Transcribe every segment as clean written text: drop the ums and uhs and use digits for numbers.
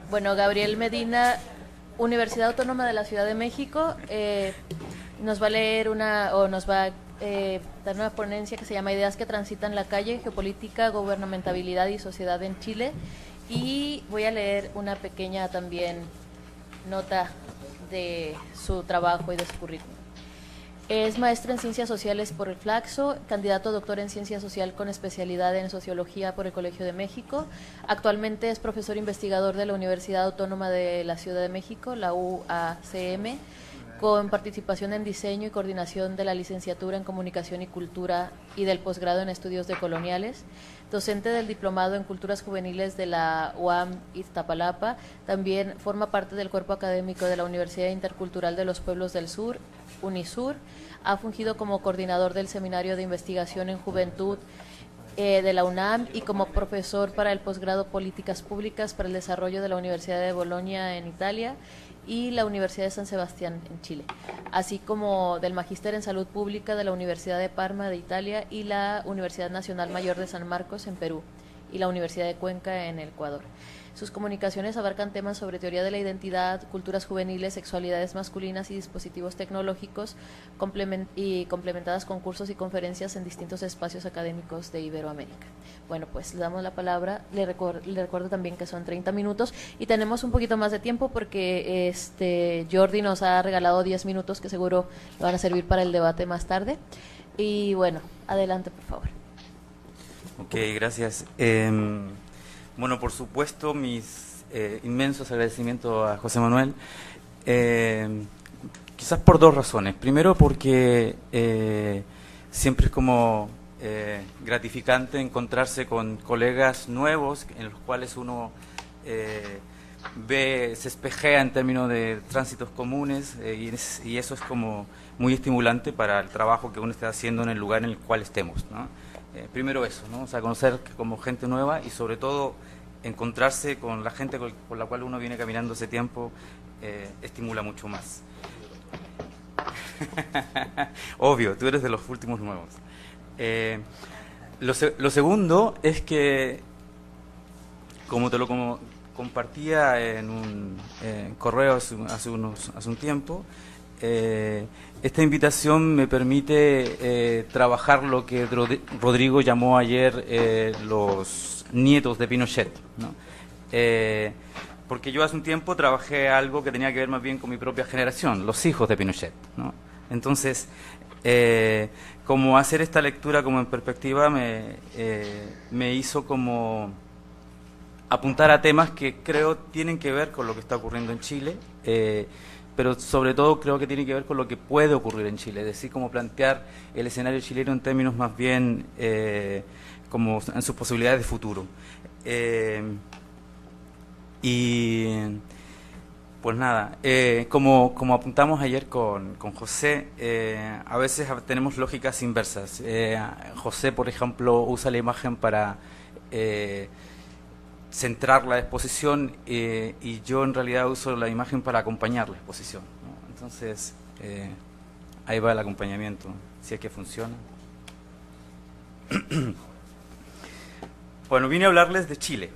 Bueno, Gabriel Medina, Universidad Autónoma de la Ciudad de México, nos va a leer nos va a dar una ponencia que se llama Ideas que transitan la calle, geopolítica, gobernamentalidad y sociedad en Chile. Y voy a leer una pequeña también nota de su trabajo y de su currículum. Es maestra en Ciencias Sociales por el Flaxo, candidato a doctor en Ciencia Social con especialidad en Sociología por el Colegio de México. Actualmente es profesor investigador de la Universidad Autónoma de la Ciudad de México, la UACM, con participación en diseño y coordinación de la licenciatura en Comunicación y Cultura y del posgrado en Estudios Decoloniales. Docente del Diplomado en Culturas Juveniles de la UAM Iztapalapa. También forma parte del cuerpo académico de la Universidad Intercultural de los Pueblos del Sur, UNISUR. Ha fungido como coordinador del Seminario de Investigación en Juventud de la UNAM y como profesor para el posgrado Políticas Públicas para el Desarrollo de la Universidad de Bolonia en Italia y la Universidad de San Sebastián en Chile, así como del Magíster en Salud Pública de la Universidad de Parma de Italia y la Universidad Nacional Mayor de San Marcos en Perú y la Universidad de Cuenca en el Ecuador. Sus comunicaciones abarcan temas sobre teoría de la identidad, culturas juveniles, sexualidades masculinas y dispositivos tecnológicos, complementadas con cursos y conferencias en distintos espacios académicos de Iberoamérica. Bueno, pues le damos la palabra. Le recuerdo también que son 30 minutos y tenemos un poquito más de tiempo porque Jordi nos ha regalado 10 minutos que seguro le van a servir para el debate más tarde. Y bueno, adelante, por favor. Ok, gracias. Bueno, por supuesto, mis inmensos agradecimientos a José Manuel, quizás por dos razones. Primero, porque siempre es como gratificante encontrarse con colegas nuevos en los cuales uno se espejea en términos de tránsitos comunes y eso es como muy estimulante para el trabajo que uno está haciendo en el lugar en el cual estemos, ¿no? Primero eso, ¿no? O sea, conocer como gente nueva y sobre todo encontrarse con la gente con la cual uno viene caminando hace tiempo estimula mucho más. Obvio, tú eres de los últimos nuevos. Lo segundo es que, como te lo compartía en un correo hace un tiempo, esta invitación me permite trabajar lo que Rodrigo llamó ayer los nietos de Pinochet, ¿no? Porque yo hace un tiempo trabajé algo que tenía que ver más bien con mi propia generación, los hijos de Pinochet, ¿no? Entonces, como hacer esta lectura como en perspectiva me hizo como apuntar a temas que creo tienen que ver con lo que está ocurriendo en Chile, pero sobre todo creo que tiene que ver con lo que puede ocurrir en Chile, es decir, como plantear el escenario chileno en términos más bien como en sus posibilidades de futuro. Y pues nada, como apuntamos ayer con José, a veces tenemos lógicas inversas. José, por ejemplo, usa la imagen para centrar la exposición y yo en realidad uso la imagen para acompañar la exposición, ¿no? Entonces, ahí va el acompañamiento, si es que funciona. Bueno, vine a hablarles de Chile,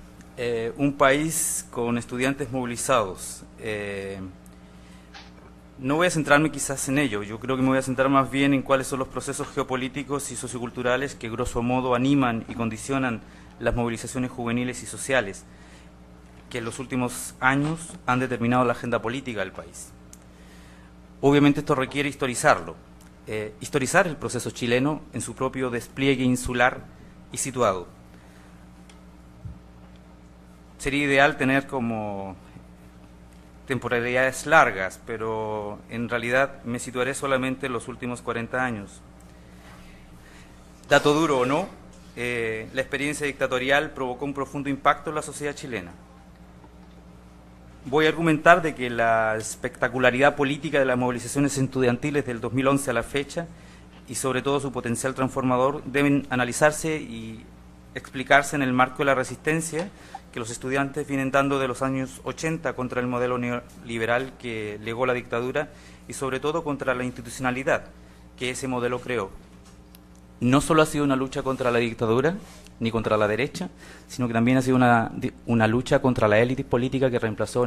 un país con estudiantes movilizados. No voy a centrarme quizás en ello, yo creo que me voy a centrar más bien en cuáles son los procesos geopolíticos y socioculturales que grosso modo animan y condicionan las movilizaciones juveniles y sociales que en los últimos años han determinado la agenda política del país. Obviamente esto requiere historizarlo, historizar el proceso chileno en su propio despliegue insular y situado. Sería ideal tener como temporalidades largas, pero en realidad me situaré solamente en los últimos 40 años. Dato duro o no, la experiencia dictatorial provocó un profundo impacto en la sociedad chilena. Voy a argumentar de que la espectacularidad política de las movilizaciones estudiantiles del 2011 a la fecha y sobre todo su potencial transformador deben analizarse y explicarse en el marco de la resistencia que los estudiantes vienen dando de los años 80 contra el modelo neoliberal que legó la dictadura y sobre todo contra la institucionalidad que ese modelo creó. No solo ha sido una lucha contra la dictadura, ni contra la derecha, sino que también ha sido una lucha contra la élite política que reemplazó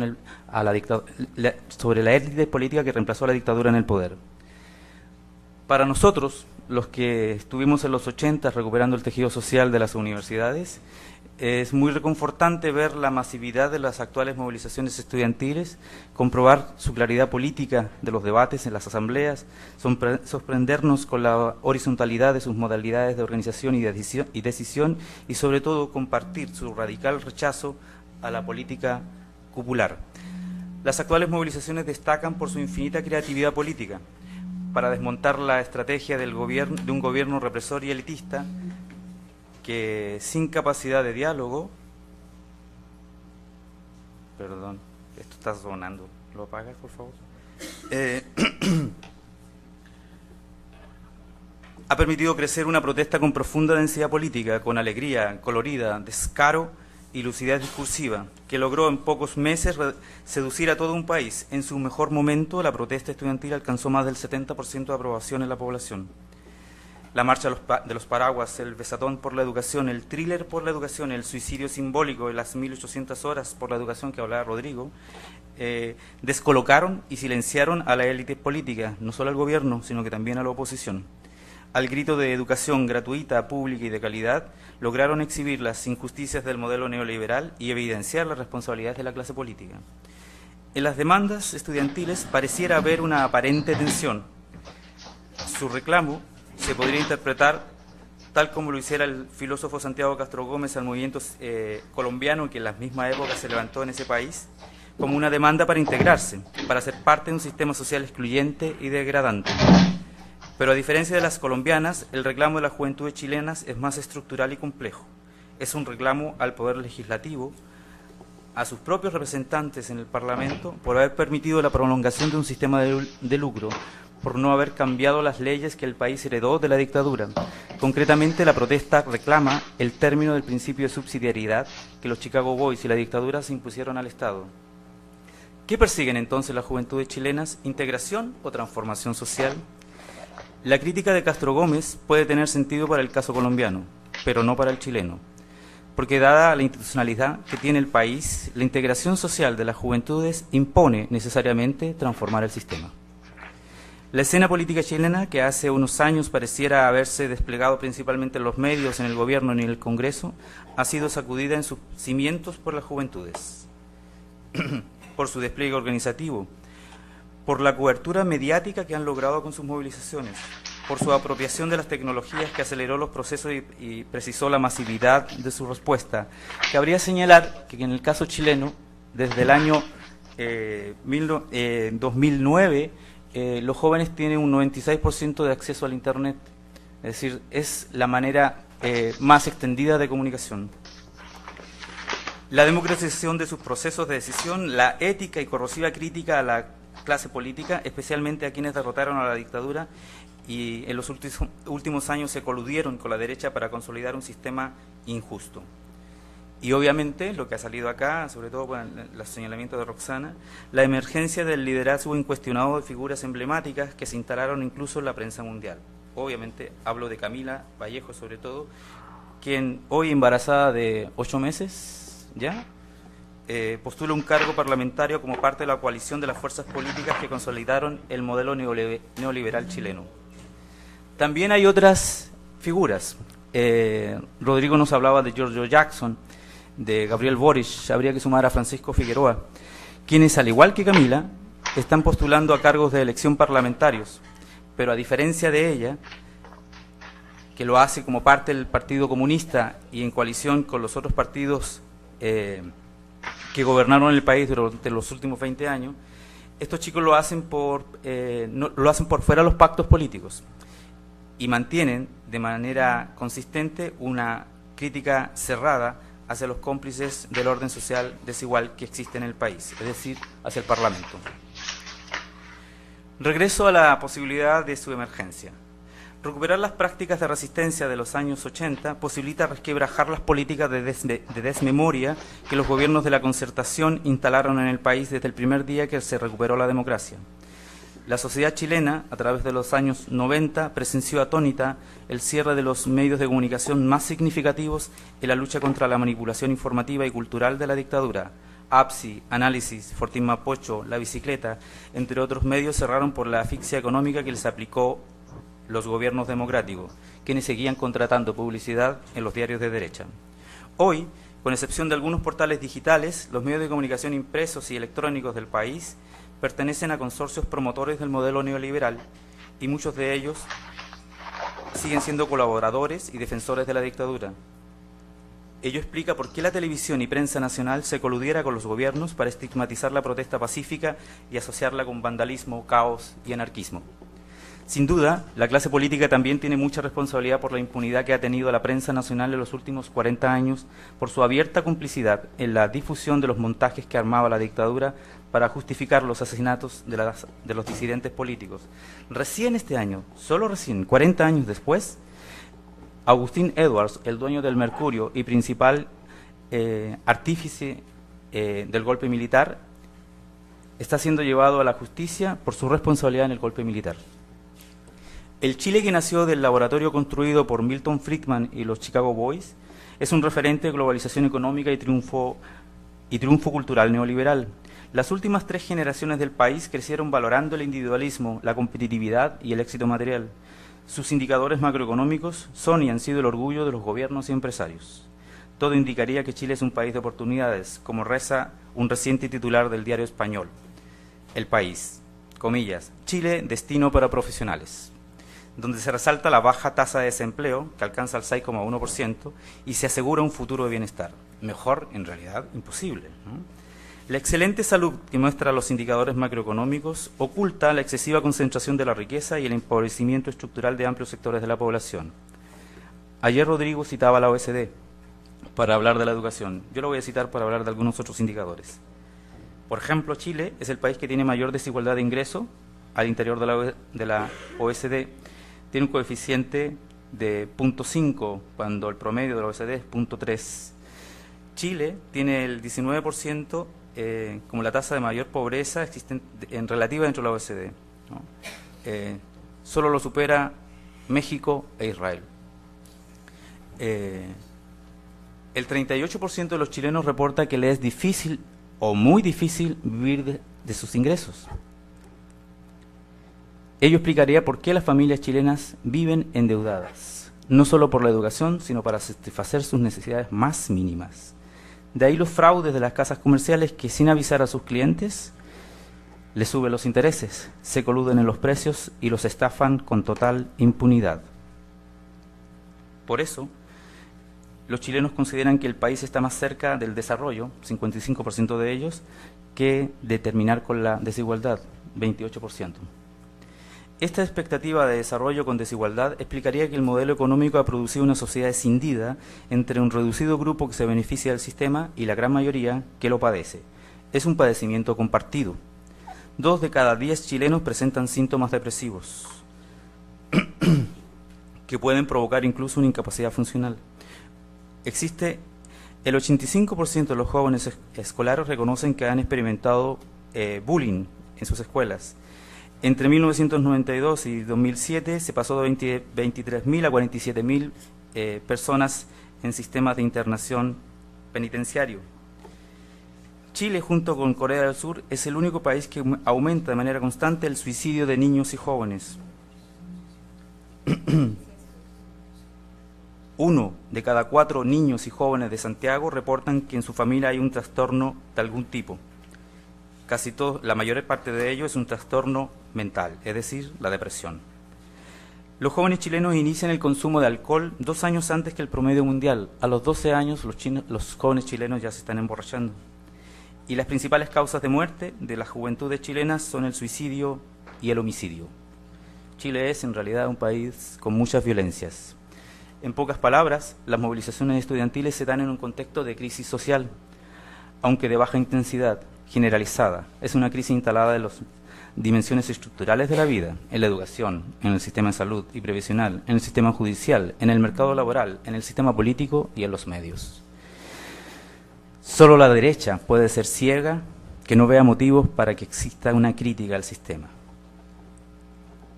sobre la élite política que reemplazó a la dictadura en el poder. Para nosotros, los que estuvimos en los 80 recuperando el tejido social de las universidades, es muy reconfortante ver la masividad de las actuales movilizaciones estudiantiles, comprobar su claridad política de los debates en las asambleas, sorprendernos con la horizontalidad de sus modalidades de organización y decisión y sobre todo compartir su radical rechazo a la política cupular. Las actuales movilizaciones destacan por su infinita creatividad política para desmontar la estrategia de un gobierno represor y elitista que sin capacidad de diálogo, perdón, esto está sonando, ¿lo apagas por favor? Ha permitido crecer una protesta con profunda densidad política, con alegría, colorida, descaro y lucidez discursiva, que logró en pocos meses seducir a todo un país. En su mejor momento, la protesta estudiantil alcanzó más del 70% de aprobación en la población. La marcha de los paraguas, el besatón por la educación, el thriller por la educación, el suicidio simbólico, las 1800 horas por la educación que hablaba Rodrigo, descolocaron y silenciaron a la élite política, no solo al gobierno, sino que también a la oposición. Al grito de educación gratuita, pública y de calidad, lograron exhibir las injusticias del modelo neoliberal y evidenciar las responsabilidades de la clase política. En las demandas estudiantiles pareciera haber una aparente tensión. Su reclamo se podría interpretar tal como lo hiciera el filósofo Santiago Castro Gómez al movimiento colombiano que en la misma época se levantó en ese país, como una demanda para integrarse, para ser parte de un sistema social excluyente y degradante. Pero a diferencia de las colombianas, el reclamo de las juventudes chilenas es más estructural y complejo. Es un reclamo al poder legislativo, a sus propios representantes en el Parlamento, por haber permitido la prolongación de un sistema de lucro, por no haber cambiado las leyes que el país heredó de la dictadura. Concretamente, la protesta reclama el término del principio de subsidiariedad que los Chicago Boys y la dictadura se impusieron al Estado. ¿Qué persiguen entonces las juventudes chilenas? ¿Integración o transformación social? La crítica de Castro Gómez puede tener sentido para el caso colombiano, pero no para el chileno, porque dada la institucionalidad que tiene el país, la integración social de las juventudes impone necesariamente transformar el sistema. La escena política chilena, que hace unos años pareciera haberse desplegado principalmente en los medios, en el gobierno y en el Congreso, ha sido sacudida en sus cimientos por las juventudes, por su despliegue organizativo, por la cobertura mediática que han logrado con sus movilizaciones, por su apropiación de las tecnologías que aceleró los procesos y precisó la masividad de su respuesta. Cabría señalar que en el caso chileno, desde el año 2009, los jóvenes tienen un 96% de acceso al Internet, es decir, es la manera más extendida de comunicación. La democratización de sus procesos de decisión, la ética y corrosiva crítica a la clase política, especialmente a quienes derrotaron a la dictadura y en los últimos años se coludieron con la derecha para consolidar un sistema injusto. Y obviamente, lo que ha salido acá, sobre todo con los señalamientos de Roxana, la emergencia del liderazgo incuestionado de figuras emblemáticas que se instalaron incluso en la prensa mundial. Obviamente, hablo de Camila Vallejo sobre todo, quien hoy embarazada de 8 meses, ¿ya?, postula un cargo parlamentario como parte de la coalición de las fuerzas políticas que consolidaron el modelo neoliberal chileno. También hay otras figuras. Rodrigo nos hablaba de Giorgio Jackson, de Gabriel Boric, habría que sumar a Francisco Figueroa, quienes, al igual que Camila, están postulando a cargos de elección parlamentarios, pero a diferencia de ella, que lo hace como parte del Partido Comunista y en coalición con los otros partidos que gobernaron el país durante los últimos 20 años, estos chicos lo hacen por fuera de los pactos políticos y mantienen de manera consistente una crítica cerrada hacia los cómplices del orden social desigual que existe en el país, es decir, hacia el Parlamento. Regreso a la posibilidad de su emergencia. Recuperar las prácticas de resistencia de los años 80 posibilita resquebrajar las políticas de desmemoria que los gobiernos de la Concertación instalaron en el país desde el primer día que se recuperó la democracia. La sociedad chilena, a través de los años 90, presenció atónita el cierre de los medios de comunicación más significativos en la lucha contra la manipulación informativa y cultural de la dictadura. APSI, Análisis, Fortín Mapocho, La Bicicleta, entre otros medios, cerraron por la asfixia económica que les aplicó los gobiernos democráticos, quienes seguían contratando publicidad en los diarios de derecha. Hoy, con excepción de algunos portales digitales, los medios de comunicación impresos y electrónicos del país pertenecen a consorcios promotores del modelo neoliberal y muchos de ellos siguen siendo colaboradores y defensores de la dictadura. Ello explica por qué la televisión y prensa nacional se coludiera con los gobiernos para estigmatizar la protesta pacífica y asociarla con vandalismo, caos y anarquismo. Sin duda, la clase política también tiene mucha responsabilidad por la impunidad que ha tenido la prensa nacional en los últimos 40 años por su abierta complicidad en la difusión de los montajes que armaba la dictadura para justificar los asesinatos de los disidentes políticos. Recién este año, solo recién, 40 años después, Agustín Edwards, el dueño del Mercurio y principal artífice del golpe militar, está siendo llevado a la justicia por su responsabilidad en el golpe militar. El Chile que nació del laboratorio construido por Milton Friedman y los Chicago Boys es un referente de globalización económica y triunfo cultural neoliberal. Las últimas 3 generaciones del país crecieron valorando el individualismo, la competitividad y el éxito material. Sus indicadores macroeconómicos son y han sido el orgullo de los gobiernos y empresarios. Todo indicaría que Chile es un país de oportunidades, como reza un reciente titular del diario español, El País, comillas, Chile, destino para profesionales, donde se resalta la baja tasa de desempleo, que alcanza el 6,1%, y se asegura un futuro de bienestar. Mejor, en realidad, imposible, ¿no? La excelente salud que muestran los indicadores macroeconómicos oculta la excesiva concentración de la riqueza y el empobrecimiento estructural de amplios sectores de la población. Ayer Rodrigo citaba a la OECD para hablar de la educación. Yo lo voy a citar para hablar de algunos otros indicadores. Por ejemplo, Chile es el país que tiene mayor desigualdad de ingreso al interior de la OECD. Tiene un coeficiente de 0,5 cuando el promedio de la OECD es 0,3. Chile tiene el 19% como la tasa de mayor pobreza existente en relativa dentro de la OECD, ¿no? Solo lo supera México e Israel. El 38% de los chilenos reporta que le es difícil o muy difícil vivir de sus ingresos. Ello explicaría por qué las familias chilenas viven endeudadas, no solo por la educación, sino para satisfacer sus necesidades más mínimas. De ahí los fraudes de las casas comerciales que, sin avisar a sus clientes, les suben los intereses, se coluden en los precios y los estafan con total impunidad. Por eso, los chilenos consideran que el país está más cerca del desarrollo, 55% de ellos, que de terminar con la desigualdad, 28%. Esta expectativa de desarrollo con desigualdad explicaría que el modelo económico ha producido una sociedad escindida entre un reducido grupo que se beneficia del sistema y la gran mayoría que lo padece. Es un padecimiento compartido. 2 de cada 10 chilenos presentan síntomas depresivos que pueden provocar incluso una incapacidad funcional. El 85% de los jóvenes escolares reconocen que han experimentado bullying en sus escuelas. Entre 1992 y 2007 se pasó de 23.000 a 47.000 personas en sistemas de internación penitenciario. Chile, junto con Corea del Sur, es el único país que aumenta de manera constante el suicidio de niños y jóvenes. 1 de cada 4 niños y jóvenes de Santiago reportan que en su familia hay un trastorno de algún tipo. Casi todo, la mayor parte de ello es un trastorno mental, es decir, la depresión. Los jóvenes chilenos inician el consumo de alcohol 2 años antes que el promedio mundial. A los 12 años los jóvenes chilenos ya se están emborrachando. Y las principales causas de muerte de las juventudes chilenas son el suicidio y el homicidio. Chile es en realidad un país con muchas violencias. En pocas palabras, las movilizaciones estudiantiles se dan en un contexto de crisis social, aunque de baja intensidad, generalizada. Es una crisis instalada en las dimensiones estructurales de la vida, en la educación, en el sistema de salud y previsional, en el sistema judicial, en el mercado laboral, en el sistema político y en los medios. Solo la derecha puede ser ciega que no vea motivos para que exista una crítica al sistema.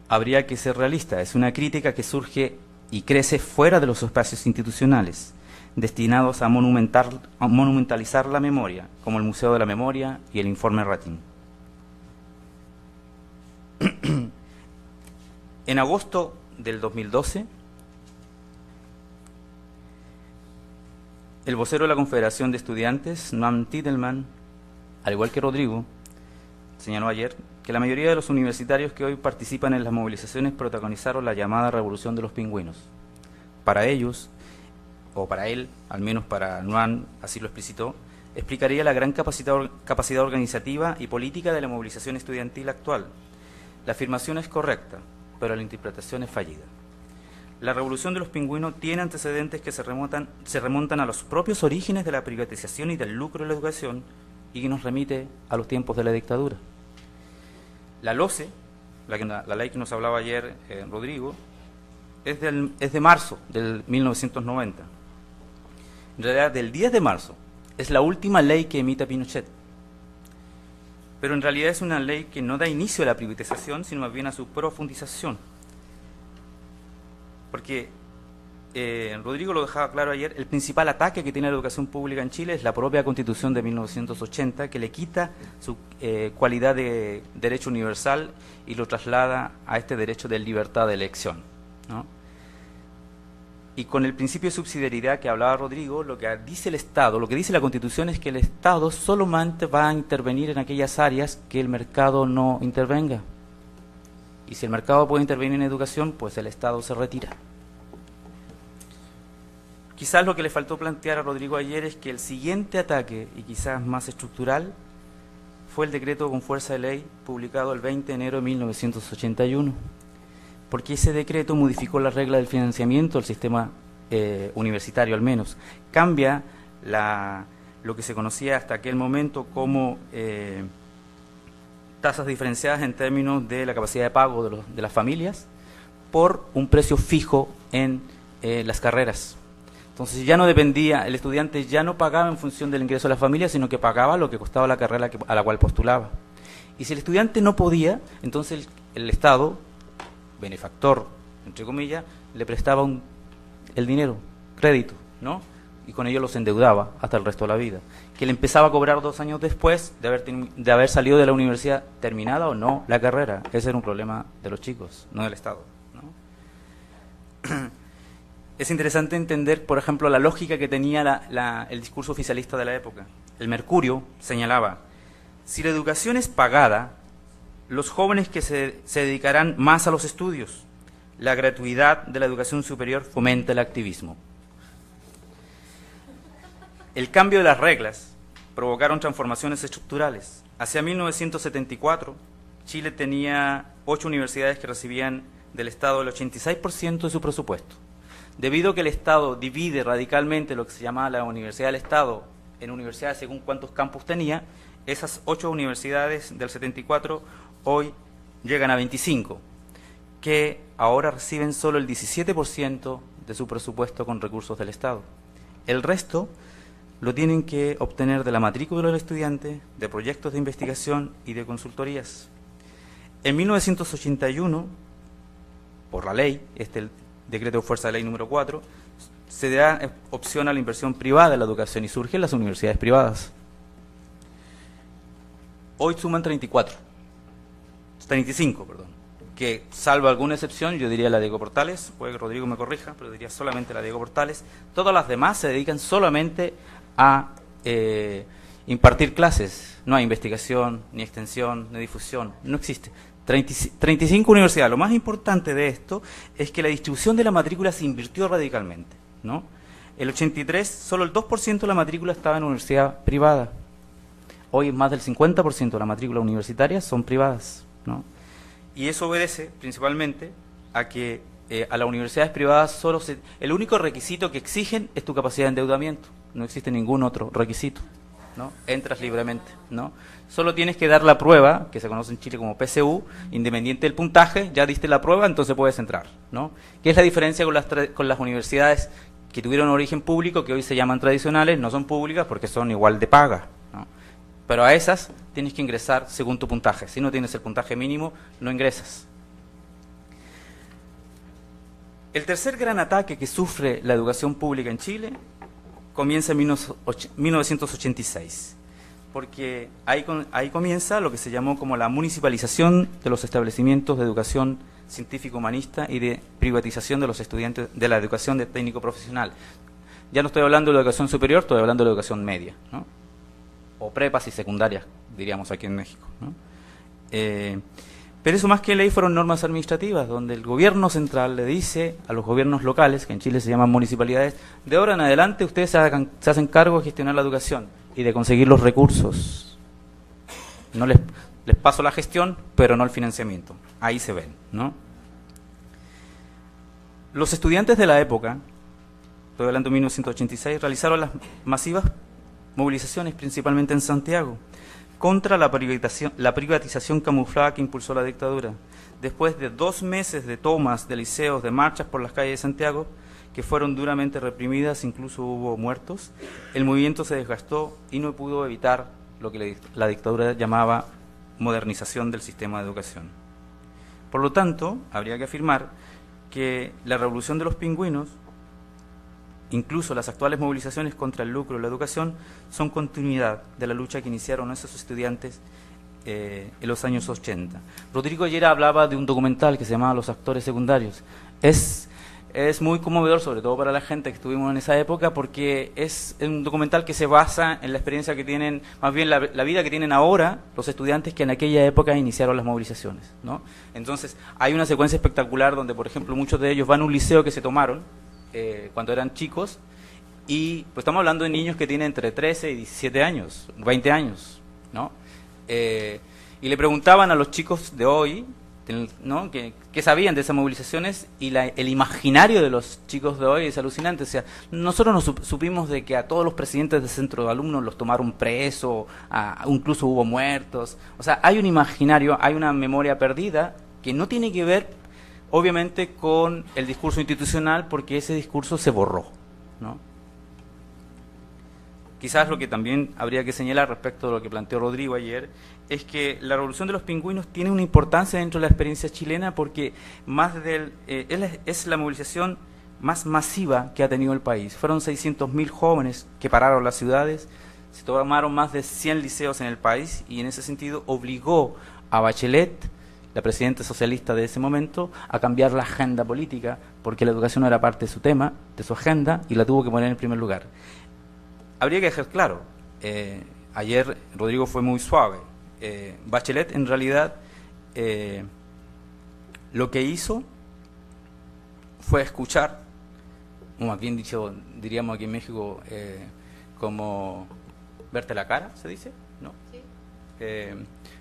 habría que ser realista. Es una crítica que surge y crece fuera de los espacios institucionales, destinados a monumentalizar la memoria, como el Museo de la Memoria y el Informe Rating. En agosto del 2012, el vocero de la Confederación de Estudiantes, Noam Titelman, al igual que Rodrigo, señaló ayer que la mayoría de los universitarios que hoy participan en las movilizaciones protagonizaron la llamada Revolución de los Pingüinos. Para ellos, o para él, al menos para Noam, así lo explicitó, explicaría la gran capacidad organizativa y política de la movilización estudiantil actual. La afirmación es correcta, pero la interpretación es fallida. La Revolución de los Pingüinos tiene antecedentes que se remontan a los propios orígenes de la privatización y del lucro de la educación, y que nos remite a los tiempos de la dictadura. La LOCE, la ley que nos hablaba ayer Rodrigo, es de marzo del 1990. En realidad, del 10 de marzo, es la última ley que emite Pinochet. Pero en realidad es una ley que no da inicio a la privatización, sino más bien a su profundización. Porque, Rodrigo lo dejaba claro ayer, el principal ataque que tiene la educación pública en Chile es la propia Constitución de 1980, que le quita su cualidad de derecho universal y lo traslada a este derecho de libertad de elección, ¿no? Y con el principio de subsidiariedad que hablaba Rodrigo, lo que dice el Estado, lo que dice la Constitución es que el Estado solamente va a intervenir en aquellas áreas que el mercado no intervenga. Y si el mercado puede intervenir en educación, pues el Estado se retira. Quizás lo que le faltó plantear a Rodrigo ayer es que el siguiente ataque, y quizás más estructural, fue el decreto con fuerza de ley publicado el 20 de enero de 1981. Porque ese decreto modificó la regla del financiamiento del sistema universitario, al menos. Cambia lo que se conocía hasta aquel momento como tasas diferenciadas en términos de la capacidad de pago de las familias por un precio fijo en las carreras. Entonces ya no dependía, el estudiante ya no pagaba en función del ingreso de la familia, sino que pagaba lo que costaba la carrera a la cual postulaba. Y si el estudiante no podía, entonces el Estado, benefactor, entre comillas, le prestaba el dinero, crédito, ¿no? Y con ello los endeudaba hasta el resto de la vida. Que le empezaba a cobrar 2 años después de haber salido de la universidad, terminada o no la carrera. Ese era un problema de los chicos, no del Estado, ¿no? Es interesante entender, por ejemplo, la lógica que tenía el discurso oficialista de la época. El Mercurio señalaba, si la educación es pagada, los jóvenes que se dedicarán más a los estudios. La gratuidad de la educación superior fomenta el activismo. El cambio de las reglas provocaron transformaciones estructurales. Hacia 1974, Chile tenía 8 universidades que recibían del Estado el 86% de su presupuesto. Debido a que el Estado divide radicalmente lo que se llamaba la Universidad del Estado en universidades según cuántos campus tenía, esas 8 universidades del 74 hoy llegan a 25, que ahora reciben solo el 17% de su presupuesto con recursos del Estado. El resto lo tienen que obtener de la matrícula del estudiante, de proyectos de investigación y de consultorías. En 1981, por la ley, el decreto de fuerza de ley número 4, se da opción a la inversión privada en la educación y surgen las universidades privadas. Hoy suman 35, que salvo alguna excepción, yo diría la Diego Portales, puede que Rodrigo me corrija, pero diría solamente la Diego Portales. Todas las demás se dedican solamente a impartir clases, no hay investigación, ni extensión, ni difusión, no existe. 35 universidades. Lo más importante de esto es que la distribución de la matrícula se invirtió radicalmente, ¿no? El 83, solo el 2% de la matrícula estaba en universidad privada. Hoy más del 50% de la matrícula universitaria son privadas, ¿no? Y eso obedece principalmente a que a las universidades privadas el único requisito que exigen es tu capacidad de endeudamiento. No existe ningún otro requisito, ¿no? Entras libremente, ¿no? Solo tienes que dar la prueba, que se conoce en Chile como PSU, independiente del puntaje, ya diste la prueba, entonces puedes entrar, ¿no? ¿Qué es la diferencia con las universidades que tuvieron origen público, que hoy se llaman tradicionales? No son públicas porque son igual de paga, ¿no? Pero a esas tienes que ingresar según tu puntaje. Si no tienes el puntaje mínimo, no ingresas. El tercer gran ataque que sufre la educación pública en Chile comienza en 1986, porque ahí comienza lo que se llamó como la municipalización de los establecimientos de educación científico-humanista y de privatización de los estudiantes de la educación de técnico profesional. Ya no estoy hablando de la educación superior, estoy hablando de la educación media, ¿no? O prepas y secundarias, diríamos aquí en México, ¿no? Pero eso más que ley fueron normas administrativas, donde el gobierno central le dice a los gobiernos locales, que en Chile se llaman municipalidades, de ahora en adelante ustedes se hacen cargo de gestionar la educación y de conseguir los recursos. No les paso la gestión, pero no el financiamiento. Ahí se ven, ¿no? Los estudiantes de la época, estoy hablando de 1986, realizaron las masivas movilizaciones, principalmente en Santiago, contra la privatización camuflada que impulsó la dictadura. Después de 2 meses de tomas de liceos, de marchas por las calles de Santiago, que fueron duramente reprimidas, incluso hubo muertos, el movimiento se desgastó y no pudo evitar lo que la dictadura llamaba modernización del sistema de educación. Por lo tanto, habría que afirmar que la revolución de los pingüinos, incluso las actuales movilizaciones contra el lucro y la educación, son continuidad de la lucha que iniciaron esos estudiantes en los años 80. Rodrigo ayer hablaba de un documental que se llamaba Los actores secundarios. Es muy conmovedor, sobre todo para la gente que estuvimos en esa época, porque es un documental que se basa en la experiencia que tienen, más bien la vida que tienen ahora los estudiantes que en aquella época iniciaron las movilizaciones, ¿no? Entonces, hay una secuencia espectacular donde, por ejemplo, muchos de ellos van a un liceo que se tomaron cuando eran chicos, y pues estamos hablando de niños que tienen entre 13 y 17 años, 20 años, ¿no? Y le preguntaban a los chicos de hoy, ¿no?, que sabían de esas movilizaciones, y el imaginario de los chicos de hoy es alucinante. O sea, nosotros nos supimos de que a todos los presidentes del centro de alumnos los tomaron presos, incluso hubo muertos. O sea, hay un imaginario, hay una memoria perdida que no tiene que ver obviamente con el discurso institucional, porque ese discurso se borró, ¿no? Quizás lo que también habría que señalar respecto a lo que planteó Rodrigo ayer es que la revolución de los pingüinos tiene una importancia dentro de la experiencia chilena, porque es la movilización más masiva que ha tenido el país. Fueron 600.000 jóvenes que pararon las ciudades, se tomaron más de 100 liceos en el país, y en ese sentido obligó a Bachelet, la presidenta socialista de ese momento, a cambiar la agenda política, porque la educación no era parte de su tema, de su agenda, y la tuvo que poner en primer lugar. Habría que dejar claro, ayer Rodrigo fue muy suave. Bachelet en realidad lo que hizo fue escuchar, o más bien dicho, diríamos aquí en México, como verte la cara, ¿se dice? ¿No? Sí.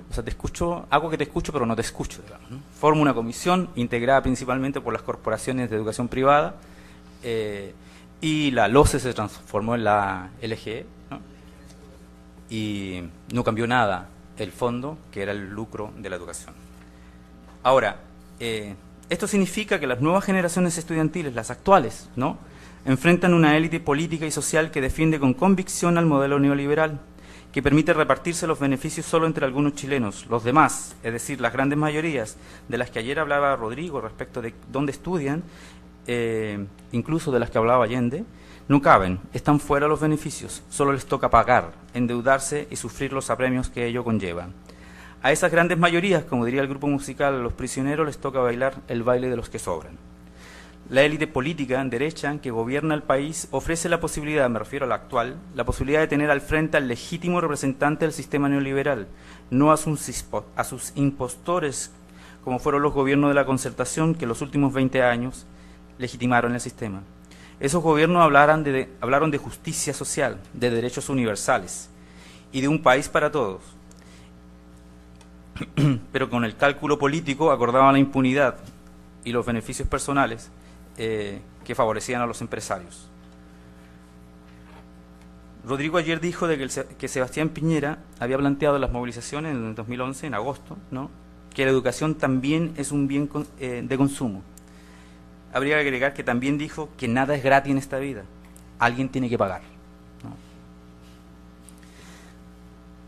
O sea, te escucho, hago que te escucho, pero no te escucho, digamos, ¿no? Forma una comisión integrada principalmente por las corporaciones de educación privada, y la LOCE se transformó en la LGE, ¿no? Y no cambió nada el fondo, que era el lucro de la educación. Ahora, esto significa que las nuevas generaciones estudiantiles, las actuales, ¿no?, enfrentan una élite política y social que defiende con convicción al modelo neoliberal, que permite repartirse los beneficios solo entre algunos chilenos. Los demás, es decir, las grandes mayorías, de las que ayer hablaba Rodrigo respecto de dónde estudian, incluso de las que hablaba Allende, no caben, están fuera los beneficios, solo les toca pagar, endeudarse y sufrir los apremios que ello conlleva. A esas grandes mayorías, como diría el grupo musical Los Prisioneros, les toca bailar el baile de los que sobran. La élite política en derecha que gobierna el país ofrece la posibilidad, me refiero a la actual, la posibilidad de tener al frente al legítimo representante del sistema neoliberal, no a sus impostores, como fueron los gobiernos de la Concertación que en los últimos 20 años legitimaron el sistema. Esos gobiernos hablaron de justicia social, de derechos universales y de un país para todos, pero con el cálculo político acordaban la impunidad y los beneficios personales que favorecían a los empresarios. Rodrigo ayer dijo de que Sebastián Piñera había planteado en las movilizaciones en el 2011, en agosto, ¿no?, que la educación también es un bien de consumo. Habría que agregar que también dijo que nada es gratis en esta vida, alguien tiene que pagar, ¿no?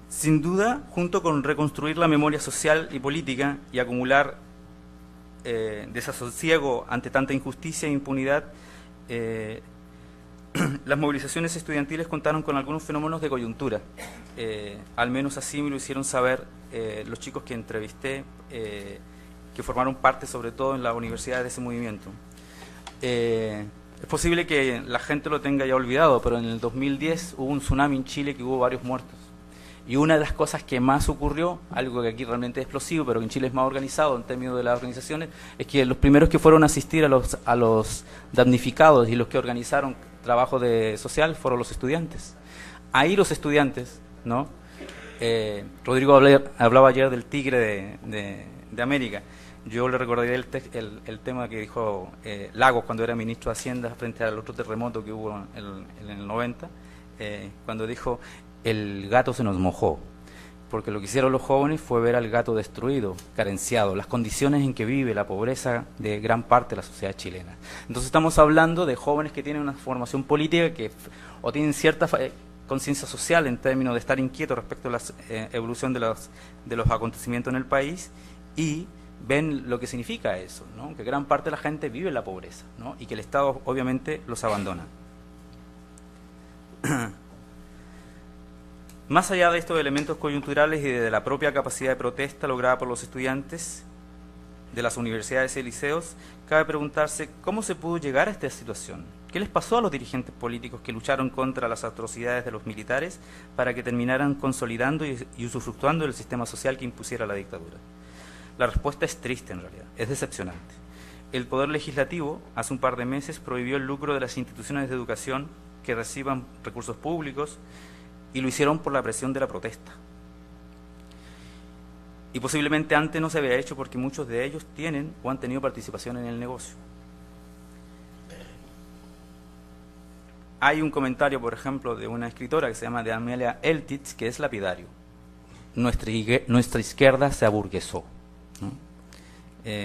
Sin duda, junto con reconstruir la memoria social y política y acumular desasosiego ante tanta injusticia e impunidad, las movilizaciones estudiantiles contaron con algunos fenómenos de coyuntura. Al menos así me lo hicieron saber los chicos que entrevisté, que formaron parte sobre todo en la universidad de ese movimiento. Es posible que la gente lo tenga ya olvidado, pero en el 2010 hubo un tsunami en Chile que hubo varios muertos. Y una de las cosas que más ocurrió, algo que aquí realmente es explosivo, pero que en Chile es más organizado en términos de las organizaciones, es que los primeros que fueron a asistir a los damnificados y los que organizaron trabajo social fueron los estudiantes. Ahí los estudiantes, ¿no? Rodrigo hablaba ayer del tigre de América. Yo le recordaría el tema que dijo Lagos cuando era ministro de Hacienda frente al otro terremoto que hubo en el 90, cuando dijo: el gato se nos mojó, porque lo que hicieron los jóvenes fue ver al gato destruido, carenciado, las condiciones en que vive la pobreza de gran parte de la sociedad chilena. Entonces estamos hablando de jóvenes que tienen una formación política o tienen cierta conciencia social en términos de estar inquietos respecto a la evolución de los acontecimientos en el país, y ven lo que significa eso, ¿no? Que gran parte de la gente vive en la pobreza, ¿no? Y que el Estado obviamente los abandona. Más allá de estos elementos coyunturales y de la propia capacidad de protesta lograda por los estudiantes de las universidades y liceos, cabe preguntarse cómo se pudo llegar a esta situación. ¿Qué les pasó a los dirigentes políticos que lucharon contra las atrocidades de los militares para que terminaran consolidando y usufructuando del sistema social que impusiera la dictadura? La respuesta es triste en realidad, es decepcionante. El Poder Legislativo hace un par de meses prohibió el lucro de las instituciones de educación que reciban recursos públicos, y lo hicieron por la presión de la protesta. Y posiblemente antes no se había hecho porque muchos de ellos tienen o han tenido participación en el negocio. Hay un comentario, por ejemplo, de una escritora que se llama de Amelia Eltitz, que es lapidario: nuestra izquierda se aburguesó, ¿no?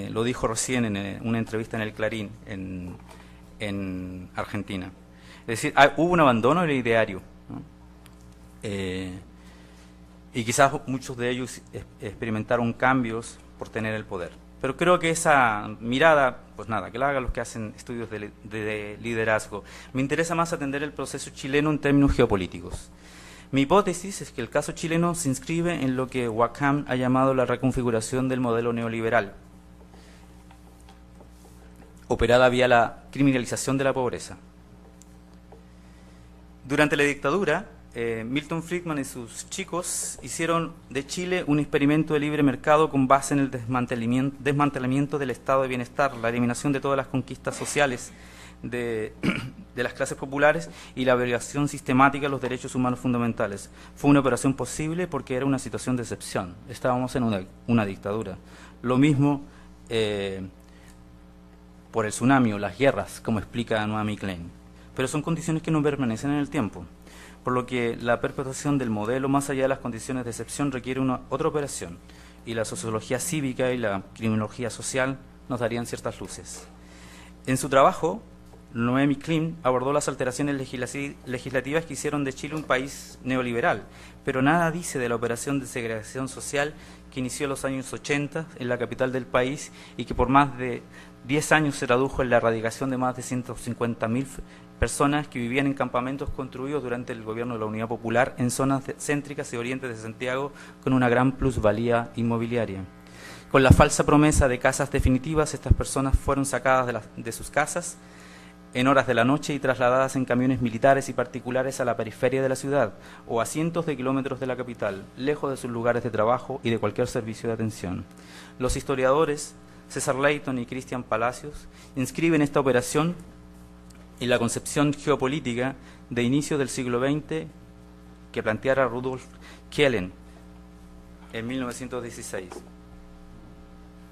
Lo dijo recién en una entrevista en el Clarín, en Argentina. Es decir, hubo un abandono del ideario, ¿no? Y quizás muchos de ellos experimentaron cambios por tener el poder. Pero creo que esa mirada, pues nada, que la hagan los que hacen estudios de liderazgo. Me interesa más atender el proceso chileno en términos geopolíticos. Mi hipótesis es que el caso chileno se inscribe en lo que Wackham ha llamado la reconfiguración del modelo neoliberal, operada vía la criminalización de la pobreza. Durante la dictadura, Milton Friedman y sus chicos hicieron de Chile un experimento de libre mercado con base en el desmantelamiento del estado de bienestar, la eliminación de todas las conquistas sociales de las clases populares y la violación sistemática de los derechos humanos fundamentales. Fue una operación posible porque era una situación de excepción. Estábamos en una dictadura. Lo mismo por el tsunami o las guerras, como explica Noami Klein. Pero son condiciones que no permanecen en el tiempo, por lo que la perpetuación del modelo más allá de las condiciones de excepción requiere otra operación, y la sociología cívica y la criminología social nos darían ciertas luces. En su trabajo, Noemi Klein abordó las alteraciones legislativas que hicieron de Chile un país neoliberal, pero nada dice de la operación de segregación social que inició en los años 80 en la capital del país y que por más de 10 años se tradujo en la erradicación de más de 150.000 personas que vivían en campamentos construidos durante el gobierno de la Unidad Popular en zonas céntricas y orientes de Santiago con una gran plusvalía inmobiliaria. Con la falsa promesa de casas definitivas, estas personas fueron sacadas de sus casas en horas de la noche y trasladadas en camiones militares y particulares a la periferia de la ciudad o a cientos de kilómetros de la capital, lejos de sus lugares de trabajo y de cualquier servicio de atención. Los historiadores César Leighton y Cristian Palacios inscriben esta operación en la concepción geopolítica de inicio del siglo XX que planteara Rudolf Kellen en 1916.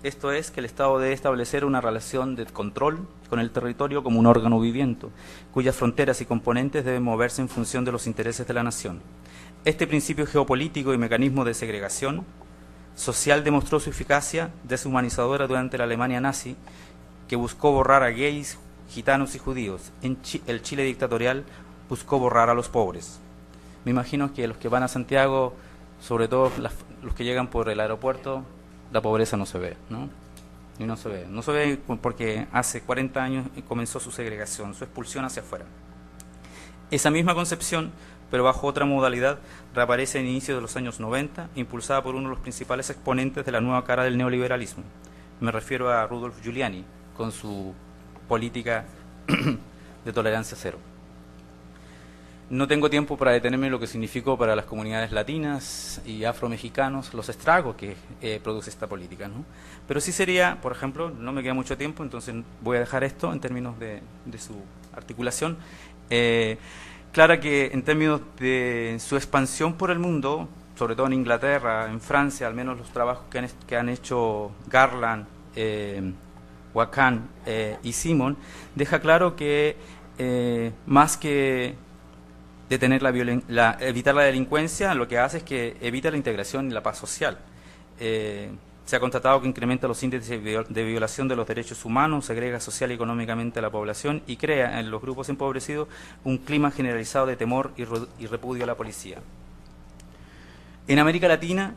Esto es que el Estado debe establecer una relación de control con el territorio como un órgano viviente, cuyas fronteras y componentes deben moverse en función de los intereses de la nación. Este principio geopolítico y mecanismo de segregación social demostró su eficacia deshumanizadora durante la Alemania nazi, que buscó borrar a gays, gitanos y judíos. En el Chile dictatorial buscó borrar a los pobres. Me imagino que los que van a Santiago, sobre todo los que llegan por el aeropuerto, la pobreza no se ve, ¿no? y no se ve. No se ve porque hace 40 años comenzó su segregación, su expulsión hacia afuera. Esa misma concepción, pero bajo otra modalidad, reaparece a inicios de los años 90, impulsada por uno de los principales exponentes de la nueva cara del neoliberalismo. Me refiero a Rudolf Giuliani, con su política de tolerancia cero. No tengo tiempo para detenerme en lo que significó para las comunidades latinas y afromexicanos los estragos que produce esta política, ¿no? Pero sí sería, por ejemplo, no me queda mucho tiempo, entonces voy a dejar esto en términos de su articulación. Clara que en términos de su expansión por el mundo, sobre todo en Inglaterra, en Francia, al menos los trabajos que han hecho Garland, Wakan y Simon, deja claro que más que detener evitar la delincuencia, lo que hace es que evita la integración y la paz social. Se ha constatado que incrementa los índices de violación de los derechos humanos, segrega social y económicamente a la población y crea en los grupos empobrecidos un clima generalizado de temor y repudio a la policía. En América Latina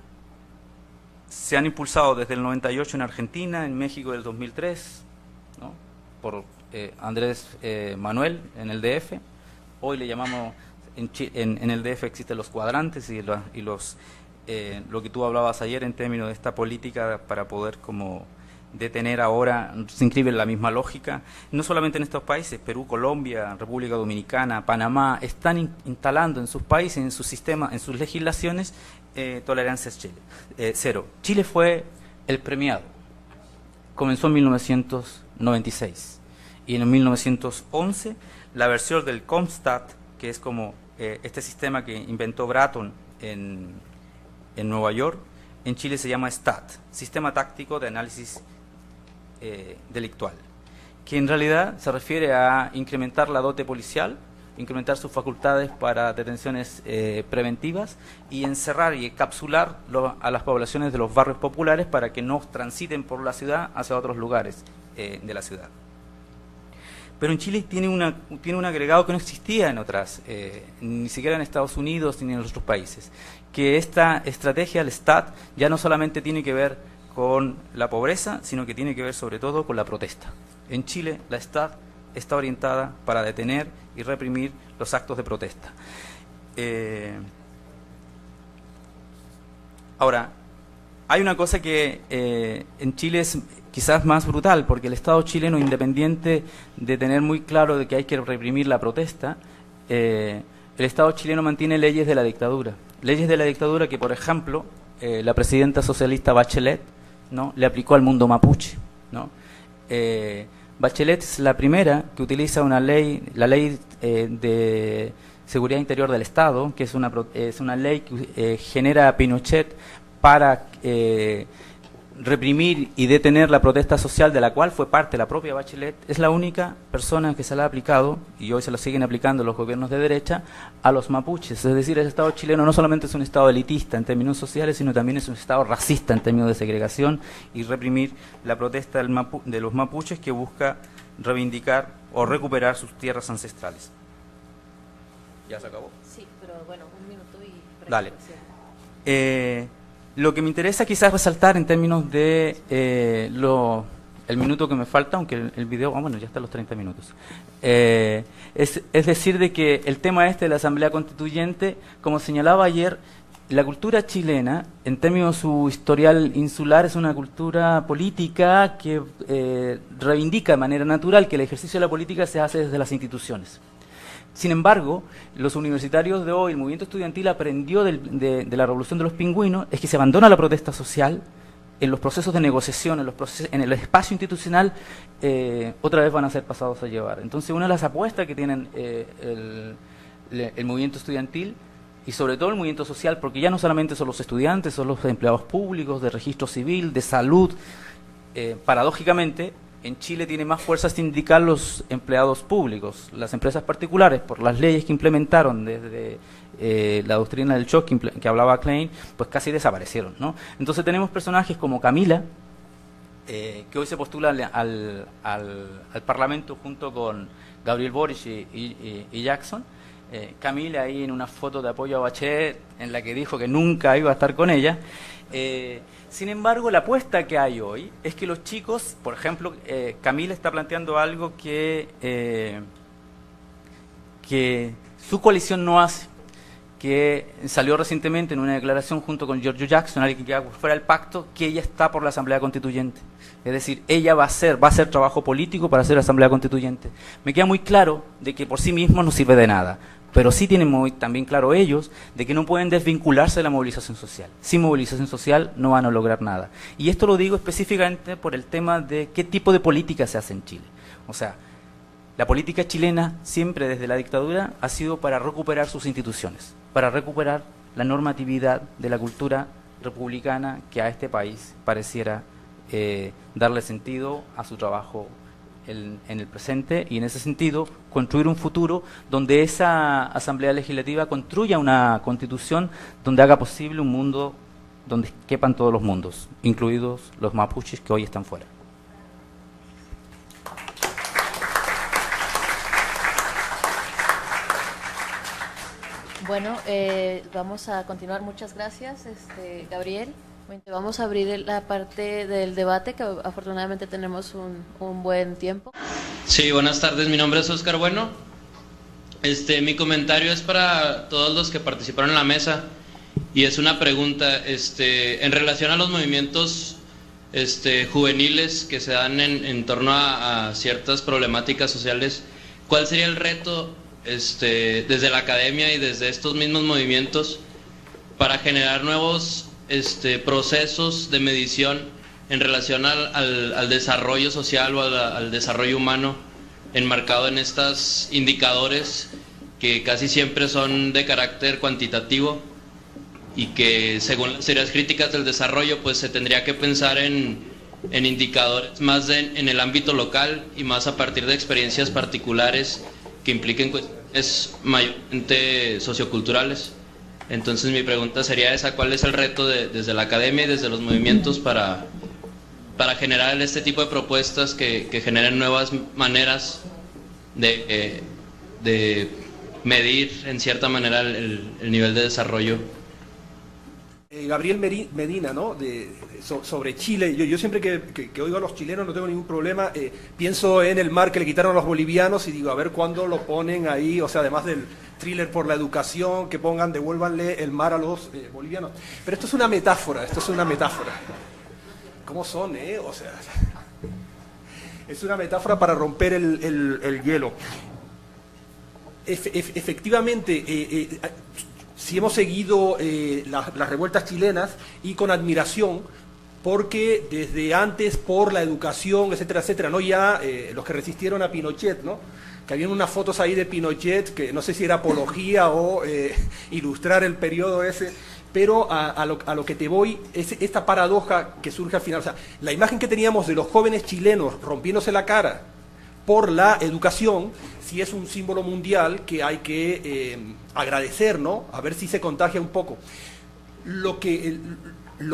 se han impulsado desde el 98 en Argentina, en México del 2003, ¿no?, por Andrés Manuel en el DF. Hoy le llamamos, en el DF existen los cuadrantes y lo que tú hablabas ayer en términos de esta política para poder como detener ahora, se inscribe en la misma lógica. No solamente en estos países, Perú, Colombia, República Dominicana, Panamá, están instalando en sus países, en sus sistemas, en sus legislaciones, tolerancia cero. Chile fue el premiado. Comenzó en 1996 y en 1911 la versión del CompStat, que es como este sistema que inventó Bratton en Nueva York, en Chile se llama STAT, Sistema Táctico de Análisis Delictual, que en realidad se refiere a incrementar la dote policial, incrementar sus facultades para detenciones preventivas y encerrar y encapsular a las poblaciones de los barrios populares para que no transiten por la ciudad hacia otros lugares de la ciudad. Pero en Chile tiene un agregado que no existía en otras, ni siquiera en Estados Unidos ni en otros países, que esta estrategia, el STAT, ya no solamente tiene que ver con la pobreza, sino que tiene que ver sobre todo con la protesta. En Chile la STAT está orientada para detener y reprimir los actos de protesta. Ahora, hay una cosa que en Chile es quizás más brutal, porque el Estado chileno, independiente de tener muy claro de que hay que reprimir la protesta, el Estado chileno mantiene leyes de la dictadura. Leyes de la dictadura que, por ejemplo, la presidenta socialista Bachelet, ¿no?, le aplicó al mundo mapuche, ¿no? Bachelet es la primera que utiliza una ley, la ley de seguridad interior del Estado, que es una ley que genera Pinochet para reprimir y detener la protesta social, de la cual fue parte la propia Bachelet. Es la única persona que se la ha aplicado, y hoy se la siguen aplicando los gobiernos de derecha, a los mapuches. Es decir, el Estado chileno no solamente es un Estado elitista en términos sociales, sino también es un Estado racista en términos de segregación y reprimir la protesta de los mapuches, que busca reivindicar o recuperar sus tierras ancestrales. ¿Ya se acabó? Sí, pero bueno, un minuto y... Dale. Lo que me interesa quizás resaltar en términos de el minuto que me falta, aunque el video, bueno, ya está los 30 minutos, es decir, de que el tema de la Asamblea Constituyente, como señalaba ayer, la cultura chilena, en términos de su historial insular, es una cultura política que reivindica de manera natural que el ejercicio de la política se hace desde las instituciones. Sin embargo, los universitarios de hoy, el movimiento estudiantil aprendió de la revolución de los pingüinos, es que se abandona la protesta social en los procesos de negociación, en el espacio institucional, otra vez van a ser pasados a llevar. Entonces, una de las apuestas que tienen el movimiento estudiantil, y sobre todo el movimiento social, porque ya no solamente son los estudiantes, son los empleados públicos, de registro civil, de salud, paradójicamente, en Chile tiene más fuerza sindical los empleados públicos. Las empresas particulares, por las leyes que implementaron desde la doctrina del shock que hablaba Klein, pues casi desaparecieron, ¿no? Entonces tenemos personajes como Camila, que hoy se postula al Parlamento junto con Gabriel Boric y Jackson. Camila ahí en una foto de apoyo a Bachelet, en la que dijo que nunca iba a estar con ella, Sin embargo, la apuesta que hay hoy es que los chicos, por ejemplo, Camila está planteando algo que su coalición no hace, que salió recientemente en una declaración junto con Giorgio Jackson, alguien que queda fuera del pacto, que ella está por la Asamblea Constituyente. Es decir, ella va a hacer trabajo político para hacer la Asamblea Constituyente. Me queda muy claro de que por sí mismo no sirve de nada, pero sí tienen muy también claro ellos de que no pueden desvincularse de la movilización social. Sin movilización social no van a lograr nada. Y esto lo digo específicamente por el tema de qué tipo de política se hace en Chile. O sea, la política chilena siempre desde la dictadura ha sido para recuperar sus instituciones, para recuperar la normatividad de la cultura republicana que a este país pareciera darle sentido a su trabajo en el presente, y en ese sentido construir un futuro donde esa Asamblea Legislativa construya una constitución donde haga posible un mundo donde quepan todos los mundos, incluidos los mapuches que hoy están fuera. Bueno, vamos a continuar. Muchas gracias, Gabriel. Vamos a abrir la parte del debate, que afortunadamente tenemos un buen tiempo. Sí, buenas tardes. Mi nombre es Oscar Bueno. Mi comentario es para todos los que participaron en la mesa y es una pregunta en relación a los movimientos juveniles que se dan en torno a ciertas problemáticas sociales. ¿Cuál sería el reto desde la academia y desde estos mismos movimientos para generar nuevos procesos de medición en relación al desarrollo social o al desarrollo humano, enmarcado en estos indicadores que casi siempre son de carácter cuantitativo y que según las teorías críticas del desarrollo pues se tendría que pensar en indicadores más en el ámbito local y más a partir de experiencias particulares que impliquen cuestiones mayormente socioculturales? Entonces mi pregunta sería esa: ¿cuál es el reto desde la academia y desde los movimientos para generar este tipo de propuestas que generen nuevas maneras de medir en cierta manera el nivel de desarrollo? Gabriel Medina, ¿no? Sobre Chile, yo siempre que oigo a los chilenos no tengo ningún problema, pienso en el mar que le quitaron a los bolivianos y digo, a ver cuándo lo ponen ahí, o sea, además del thriller por la educación, que pongan, devuélvanle el mar a los bolivianos. Pero esto es una metáfora, ¿Cómo son, O sea, es una metáfora para romper el hielo. Efectivamente, si hemos seguido las revueltas chilenas y con admiración, porque desde antes por la educación, etcétera, etcétera, no ya los que resistieron a Pinochet, ¿no? Que habían unas fotos ahí de Pinochet que no sé si era apología o ilustrar el periodo ese, pero a lo que te voy es esta paradoja que surge al final. O sea, la imagen que teníamos de los jóvenes chilenos rompiéndose la cara por la educación, sí es un símbolo mundial que hay que agradecer, ¿no? A ver si se contagia un poco. Lo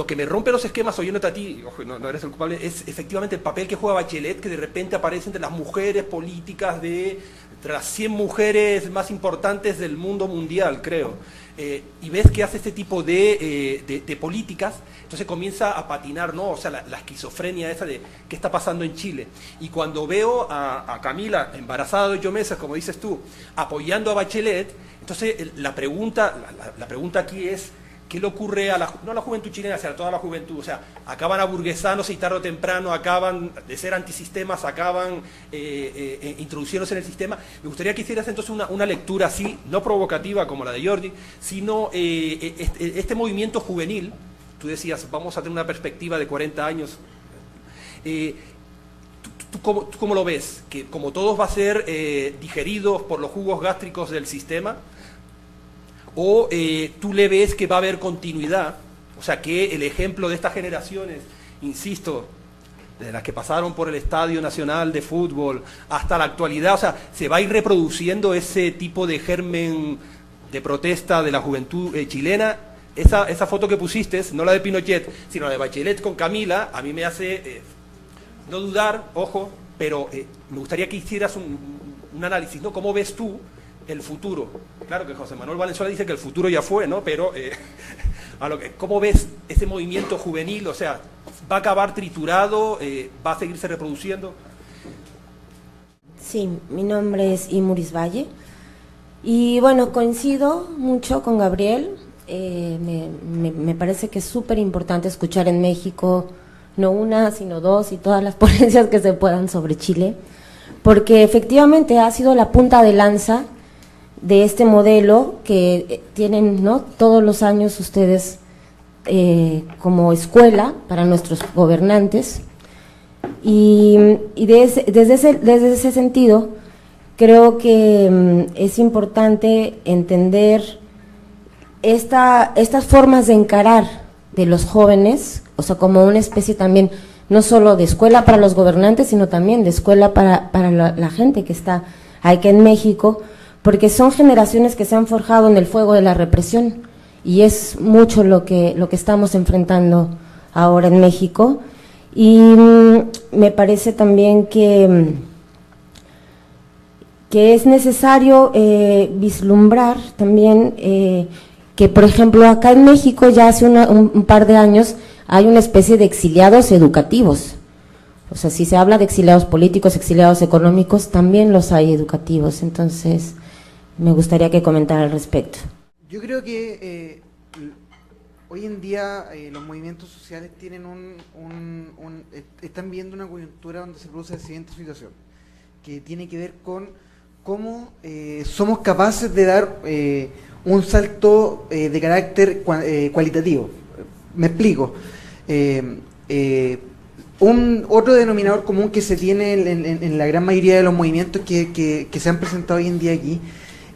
que me rompe los esquemas, oyéndote a ti, ojo, no eres el culpable, es efectivamente el papel que juega Bachelet, que de repente aparece entre las mujeres políticas entre las 100 mujeres más importantes del mundo mundial, creo. Y ves que hace este tipo de políticas, entonces comienza a patinar, ¿no? O sea, la esquizofrenia esa de qué está pasando en Chile. Y cuando veo a Camila embarazada de 8 meses, como dices tú, apoyando a Bachelet, entonces la pregunta aquí es, ¿qué le ocurre no a la juventud chilena, sino a toda la juventud? O sea, acaban aburguesándose y tarde o temprano acaban de ser antisistemas, acaban introduciéndose en el sistema. Me gustaría que hicieras entonces una lectura así, no provocativa como la de Jordi, sino este movimiento juvenil. Tú decías, vamos a tener una perspectiva de 40 años. ¿Tú cómo lo ves? ¿Que como todos va a ser digeridos por los jugos gástricos del sistema? ¿O tú le ves que va a haber continuidad? O sea, que el ejemplo de estas generaciones, insisto, de las que pasaron por el Estadio Nacional de Fútbol hasta la actualidad, o sea, se va a ir reproduciendo ese tipo de germen de protesta de la juventud chilena. Esa foto que pusiste, no la de Pinochet, sino la de Bachelet con Camila, a mí me hace no dudar, ojo, pero me gustaría que hicieras un análisis, ¿no? ¿Cómo ves tú el futuro? Claro que José Manuel Valenzuela dice que el futuro ya fue, ¿no? Pero ¿Cómo ves ese movimiento juvenil? O sea, ¿va a acabar triturado? ¿Va a seguirse reproduciendo? Sí, mi nombre es Imuris Valle y bueno, coincido mucho con Gabriel. Me parece que es súper importante escuchar en México no una, sino dos y todas las ponencias que se puedan sobre Chile, porque efectivamente ha sido la punta de lanza de este modelo que tienen, ¿no?, todos los años ustedes como escuela para nuestros gobernantes. Y desde ese sentido, creo que es importante entender estas formas de encarar de los jóvenes, o sea, como una especie también, no solo de escuela para los gobernantes, sino también de escuela para la gente que está aquí en México, porque son generaciones que se han forjado en el fuego de la represión, y es mucho lo que estamos enfrentando ahora en México. Y me parece también que es necesario vislumbrar también que, por ejemplo, acá en México ya hace un par de años hay una especie de exiliados educativos. O sea, si se habla de exiliados políticos, exiliados económicos, también los hay educativos. Entonces, me gustaría que comentara al respecto. Yo creo que hoy en día los movimientos sociales tienen están viendo una coyuntura donde se produce la siguiente situación, que tiene que ver con cómo somos capaces de dar un salto de carácter cualitativo. Me explico. Otro denominador común que se tiene en la gran mayoría de los movimientos que se han presentado hoy en día aquí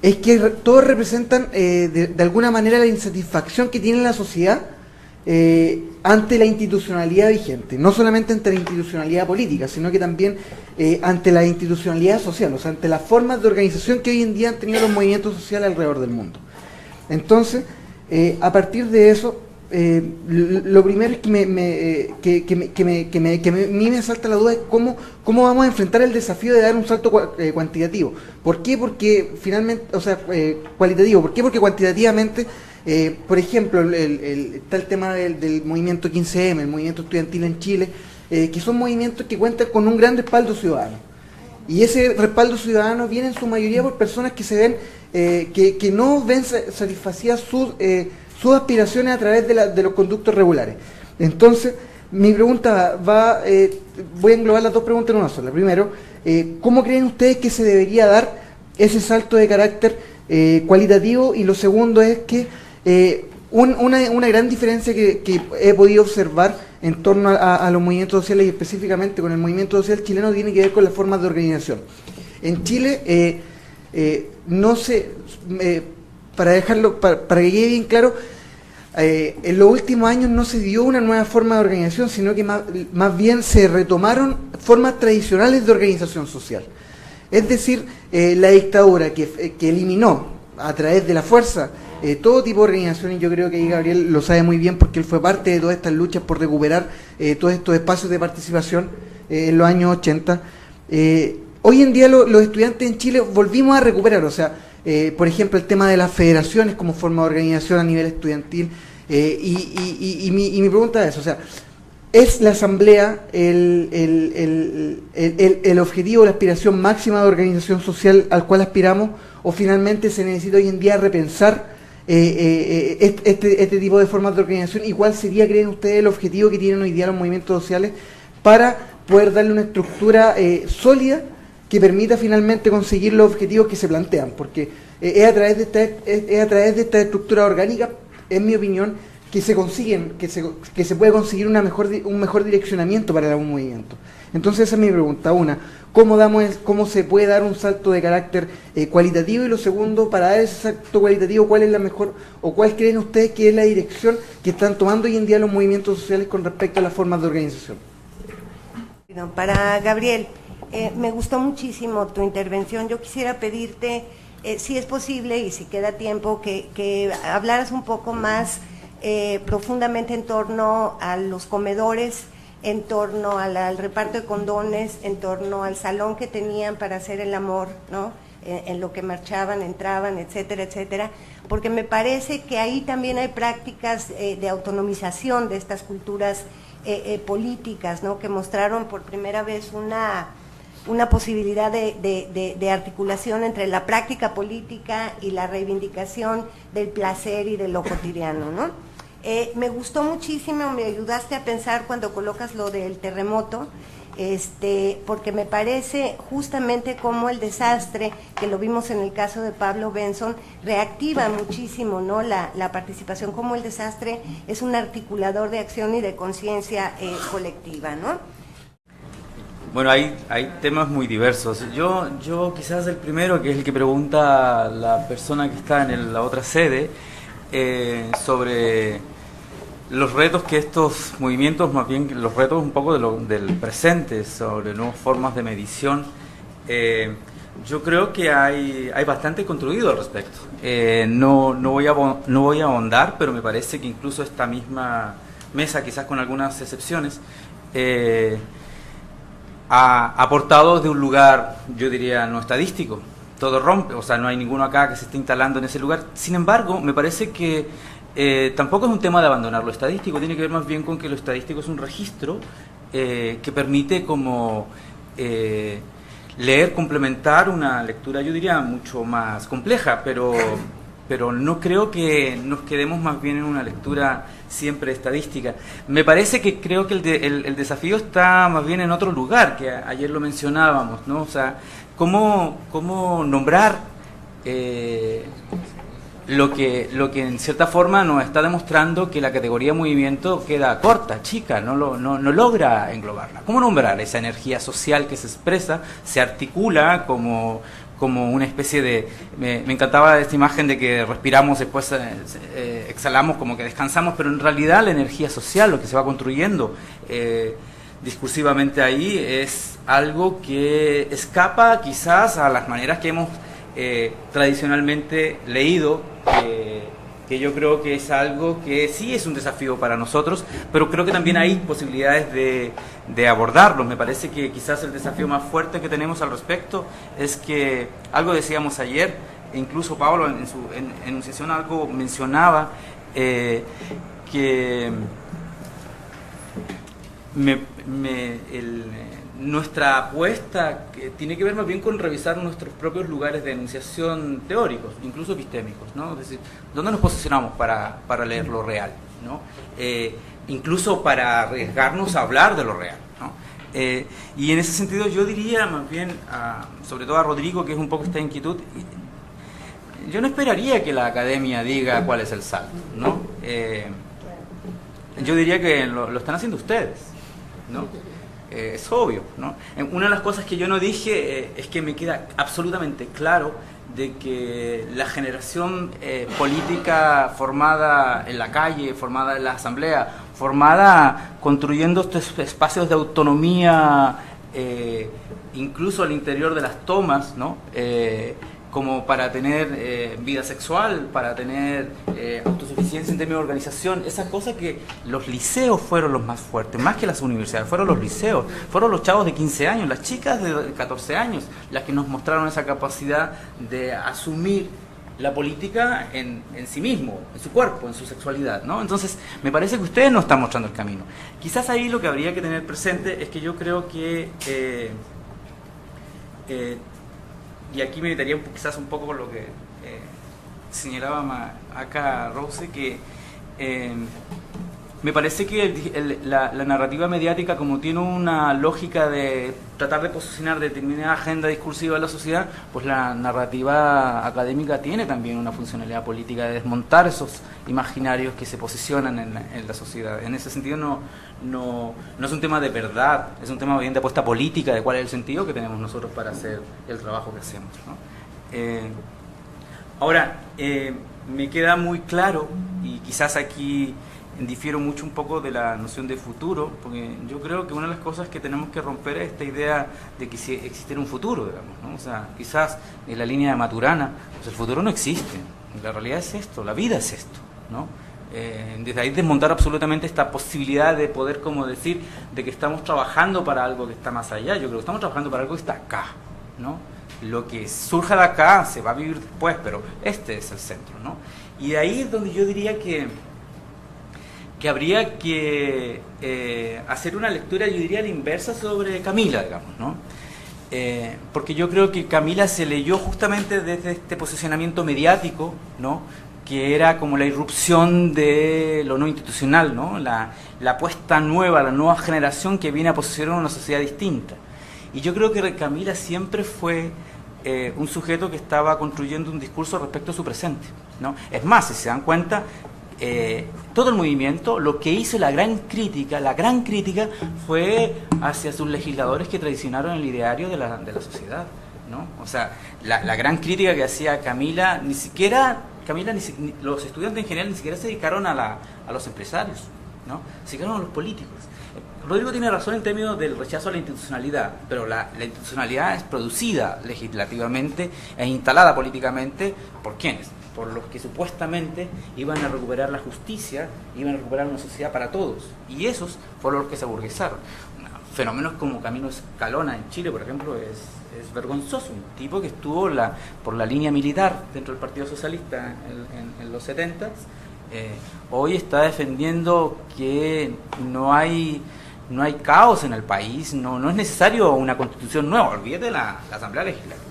es que todos representan de alguna manera la insatisfacción que tiene la sociedad ante la institucionalidad vigente, no solamente ante la institucionalidad política, sino que también ante la institucionalidad social, o sea, ante las formas de organización que hoy en día han tenido los movimientos sociales alrededor del mundo. Entonces, a partir de eso, lo primero es que a mí me salta la duda es cómo vamos a enfrentar el desafío de dar un salto cuantitativo. ¿Por qué? Porque finalmente, o sea, cualitativo. ¿Por qué? Porque cuantitativamente, por ejemplo, está el tema del movimiento 15M, el movimiento estudiantil en Chile, que son movimientos que cuentan con un gran respaldo ciudadano. Y ese respaldo ciudadano viene en su mayoría por personas que se ven, que no ven satisfacidas sus aspiraciones a través de los conductos regulares. Entonces, mi pregunta voy a englobar las dos preguntas en una sola. Primero, ¿cómo creen ustedes que se debería dar ese salto de carácter cualitativo? Y lo segundo es que una gran diferencia que he podido observar en torno a los movimientos sociales y específicamente con el movimiento social chileno tiene que ver con las formas de organización. En Chile, no se... para dejarlo, para que quede bien claro, en los últimos años no se dio una nueva forma de organización, sino que más bien se retomaron formas tradicionales de organización social. Es decir, la dictadura que eliminó a través de la fuerza todo tipo de organizaciones, yo creo que ahí Gabriel lo sabe muy bien porque él fue parte de todas estas luchas por recuperar todos estos espacios de participación en los años 80. Hoy en día los estudiantes en Chile volvimos a recuperar, o sea, por ejemplo, el tema de las federaciones como forma de organización a nivel estudiantil, y mi pregunta es, o sea, ¿es la asamblea el objetivo, la aspiración máxima de organización social al cual aspiramos, o finalmente se necesita hoy en día repensar este tipo de formas de organización? ¿Y cuál sería, creen ustedes, el objetivo que tienen hoy día los movimientos sociales para poder darle una estructura sólida que permita finalmente conseguir los objetivos que se plantean? Porque es a través de esta estructura orgánica, en mi opinión, que se consiguen, que se puede conseguir un mejor direccionamiento para un movimiento. Entonces esa es mi pregunta. Una, ¿cómo se puede dar un salto de carácter cualitativo? Y lo segundo, para dar ese salto cualitativo, ¿cuál es la mejor, o cuál creen ustedes que es la dirección que están tomando hoy en día los movimientos sociales con respecto a las formas de organización? Bueno, para Gabriel, me gustó muchísimo tu intervención. Yo quisiera pedirte, si es posible y si queda tiempo, que hablaras un poco más profundamente en torno a los comedores, en torno al reparto de condones, en torno al salón que tenían para hacer el amor, ¿no? en lo que marchaban, entraban, etcétera, etcétera, porque me parece que ahí también hay prácticas de autonomización de estas culturas políticas, ¿no? Que mostraron por primera vez una posibilidad de articulación entre la práctica política y la reivindicación del placer y de lo cotidiano, ¿no? Me gustó muchísimo, me ayudaste a pensar cuando colocas lo del terremoto, porque me parece justamente como el desastre, que lo vimos en el caso de Pablo Benson, reactiva muchísimo, ¿no? La participación, como el desastre es un articulador de acción y de conciencia colectiva, ¿no? Bueno, hay temas muy diversos. Yo quizás el primero, que es el que pregunta la persona que está en la otra sede, sobre los retos que estos movimientos, más bien los retos un poco del presente, sobre nuevas formas de medición. Yo creo que hay bastante construido al respecto. No voy a ahondar, pero me parece que incluso esta misma mesa, quizás con algunas excepciones, ha aportado de un lugar, yo diría, no estadístico. Todo rompe, o sea, no hay ninguno acá que se esté instalando en ese lugar. Sin embargo, me parece que tampoco es un tema de abandonar lo estadístico, tiene que ver más bien con que lo estadístico es un registro que permite como leer, complementar una lectura, yo diría, mucho más compleja, pero no creo que nos quedemos más bien en una lectura siempre estadística. Me parece que creo que el desafío está más bien en otro lugar, que ayer lo mencionábamos, ¿no? O sea, cómo nombrar lo que en cierta forma nos está demostrando que la categoría movimiento queda corta, chica, no logra englobarla. ¿Cómo nombrar esa energía social que se expresa, se articula como una especie de... Me encantaba esta imagen de que respiramos, después exhalamos, como que descansamos, pero en realidad la energía social, lo que se va construyendo discursivamente ahí, es algo que escapa quizás a las maneras que hemos tradicionalmente leído, que yo creo que es algo que sí es un desafío para nosotros, pero creo que también hay posibilidades de abordarlo. Me parece que quizás el desafío más fuerte que tenemos al respecto es que, algo decíamos ayer, e incluso Pablo en su enunciación algo mencionaba, que nuestra apuesta tiene que ver más bien con revisar nuestros propios lugares de enunciación teóricos, incluso epistémicos, ¿no? Es decir, ¿dónde nos posicionamos para leer lo real, ¿no? Incluso para arriesgarnos a hablar de lo real, ¿no? Y en ese sentido yo diría más bien, sobre todo a Rodrigo, que es un poco esta inquietud, yo no esperaría que la academia diga cuál es el salto, ¿no? Yo diría que lo están haciendo ustedes, ¿no? Es obvio, ¿no? Una de las cosas que yo no dije es que me queda absolutamente claro de que la generación política formada en la calle, formada en la asamblea, formada construyendo estos espacios de autonomía, incluso al interior de las tomas, ¿no? Como para tener vida sexual, para tener autosuficiencia en términos de organización, esa cosa que los liceos fueron los más fuertes, más que las universidades, fueron los liceos, fueron los chavos de 15 años, las chicas de 14 años, las que nos mostraron esa capacidad de asumir la política en sí mismo, en su cuerpo, en su sexualidad, ¿no? Entonces, me parece que ustedes nos están mostrando el camino. Quizás ahí lo que habría que tener presente es que yo creo que... y aquí me metería quizás un poco con lo que señalaba acá Rose, que me parece que la narrativa mediática, como tiene una lógica de tratar de posicionar determinada agenda discursiva de la sociedad, pues la narrativa académica tiene también una funcionalidad política de desmontar esos imaginarios que se posicionan en la sociedad. En ese sentido no es un tema de verdad, es un tema bien de apuesta política, de cuál es el sentido que tenemos nosotros para hacer el trabajo que hacemos, ¿no? Ahora, me queda muy claro, y quizás aquí difiero mucho un poco de la noción de futuro, porque yo creo que una de las cosas que tenemos que romper es esta idea de que si existiera un futuro, digamos, ¿no? O sea, quizás en la línea de Maturana, pues el futuro no existe, la realidad es esto, la vida es esto, ¿no? Desde ahí desmontar absolutamente esta posibilidad de poder como decir de que estamos trabajando para algo que está más allá. Yo creo que estamos trabajando para algo que está acá, ¿no? lo que surja de acá se va a vivir después, pero este es el centro, ¿no? Y de ahí es donde yo diría que habría que hacer una lectura, yo diría, la inversa sobre Camila, digamos, ¿no? Porque yo creo que Camila se leyó justamente desde este posicionamiento mediático, ¿no? Que era como la irrupción de lo no institucional, ¿no? La apuesta nueva, la nueva generación que viene a posicionar una sociedad distinta. Y yo creo que Camila siempre fue un sujeto que estaba construyendo un discurso respecto a su presente, ¿no? Es más, si se dan cuenta, todo el movimiento, lo que hizo la gran crítica fue hacia sus legisladores que traicionaron el ideario de la sociedad, ¿no? O sea, la gran crítica que hacía Camila, los estudiantes en general ni siquiera se dedicaron a los empresarios, ¿no? Se dedicaron a los políticos. Rodrigo tiene razón en términos del rechazo a la institucionalidad, pero la institucionalidad es producida legislativamente e instalada políticamente ¿por quiénes? Por los que supuestamente iban a recuperar la justicia, iban a recuperar una sociedad para todos. Y esos fueron los que se aburguesaron. Fenómenos como Camilo Escalona en Chile, por ejemplo, es vergonzoso. Un tipo que estuvo por la línea militar dentro del Partido Socialista en los 70s, hoy está defendiendo que no hay caos en el país, no es necesario una constitución nueva, olvídate de la Asamblea Legislativa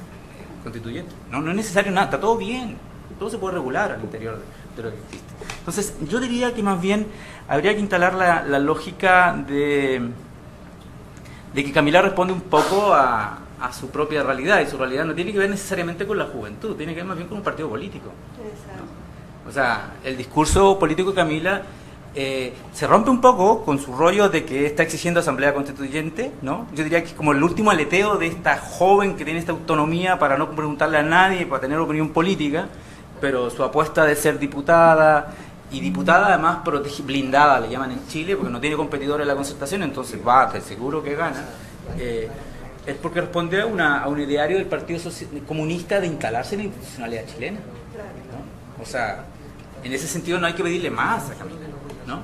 Constituyente, no es necesario nada, está todo bien, todo se puede regular al interior de lo que existe. Entonces yo diría que más bien habría que instalar la lógica de que Camila responde un poco a su propia realidad, y su realidad no tiene que ver necesariamente con la juventud, tiene que ver más bien con un partido político, ¿no? O sea, el discurso político de Camila se rompe un poco con su rollo de que está exigiendo asamblea constituyente, ¿no? Yo diría que es como el último aleteo de esta joven que tiene esta autonomía para no preguntarle a nadie, para tener opinión política, pero su apuesta de ser diputada, y diputada además blindada, le llaman en Chile, porque no tiene competidor en la concertación, entonces va, te seguro que gana, es porque responde a un ideario del Partido Comunista de instalarse en la institucionalidad chilena, ¿no? O sea, en ese sentido no hay que pedirle más a Camila, ¿no?